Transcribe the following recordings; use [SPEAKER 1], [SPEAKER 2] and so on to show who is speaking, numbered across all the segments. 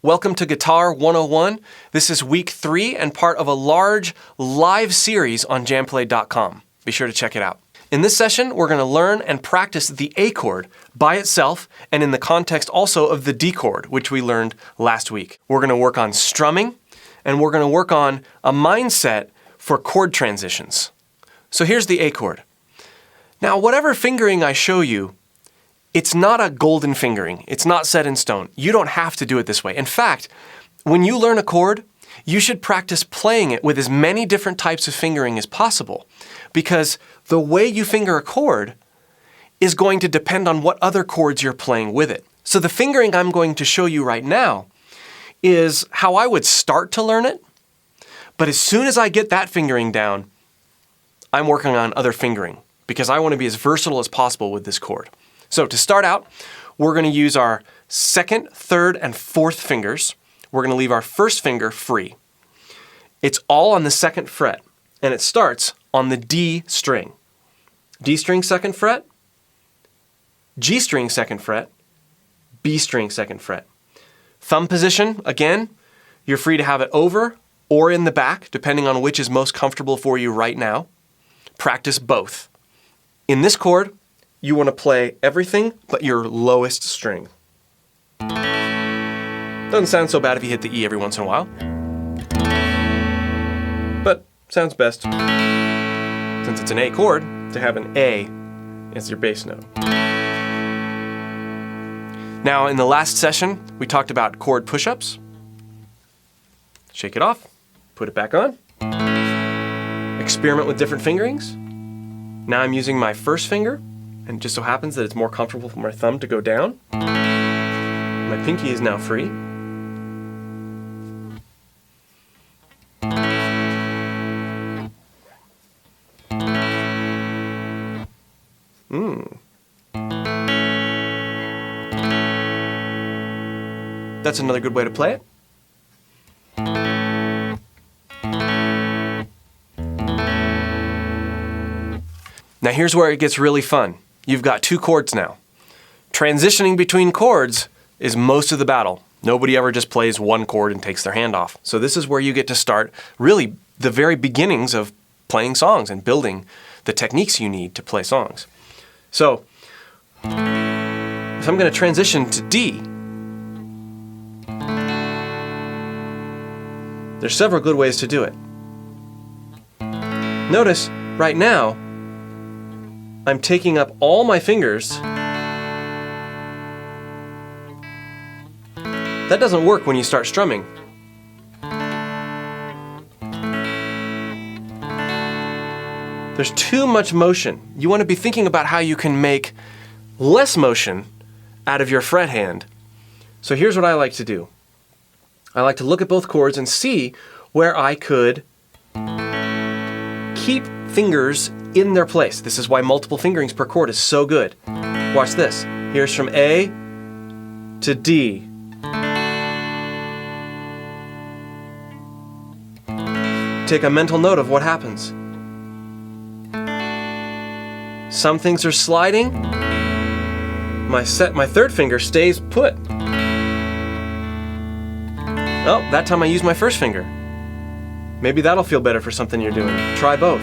[SPEAKER 1] Welcome to Guitar 101. This is week 3 and part of a large live series on JamPlay.com. Be sure to check it out. In this session, we're going to learn and practice the A chord by itself and in the context also of the D chord, which we learned last week. We're going to work on strumming and we're going to work on a mindset for chord transitions. So here's the A chord. Now, whatever fingering I show you, it's not a golden fingering. It's not set in stone. You don't have to do it this way. In fact, when you learn a chord, you should practice playing it with as many different types of fingering as possible, because the way you finger a chord is going to depend on what other chords you're playing with it. So the fingering I'm going to show you right now is how I would start to learn it, but as soon as I get that fingering down, I'm working on other fingering because I want to be as versatile as possible with this chord. So to start out, we're going to use our second, third, and fourth fingers. We're going to leave our first finger free. It's all on the second fret, and it starts on the D string. D string second fret, G string second fret, B string second fret. Thumb position, again, you're free to have it over or in the back, depending on which is most comfortable for you right now. Practice both. In this chord, you want to play everything but your lowest string. Doesn't sound so bad if you hit the E every once in a while, but sounds best, since it's an A chord, to have an A as your bass note. Now, in the last session, we talked about chord push-ups. Shake it off, put it back on, experiment with different fingerings. Now I'm using my first finger, and it just so happens that it's more comfortable for my thumb to go down. My pinky is now free. That's another good way to play it. Now here's where it gets really fun. You've got two chords now. Transitioning between chords is most of the battle. Nobody ever just plays one chord and takes their hand off. So this is where you get to start really the very beginnings of playing songs and building the techniques you need to play songs. So if I'm going to transition to D, there's several good ways to do it. Notice right now, I'm taking up all my fingers. That doesn't work when you start strumming. There's too much motion. You want to be thinking about how you can make less motion out of your fret hand. So here's what I like to do. I like to look at both chords and see where I could keep fingers in their place. This is why multiple fingerings per chord is so good. Watch this. Here's from A to D. Take a mental note of what happens. Some things are sliding. My third finger stays put. Oh, that time I used my first finger. Maybe that'll feel better for something you're doing. Try both.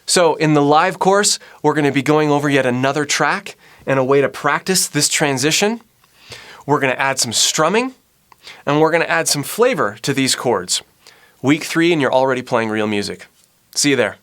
[SPEAKER 1] So in the live course, we're going to be going over yet another track and a way to practice this transition. We're going to add some strumming, and we're going to add some flavor to these chords. Week 3, and you're already playing real music. See you there.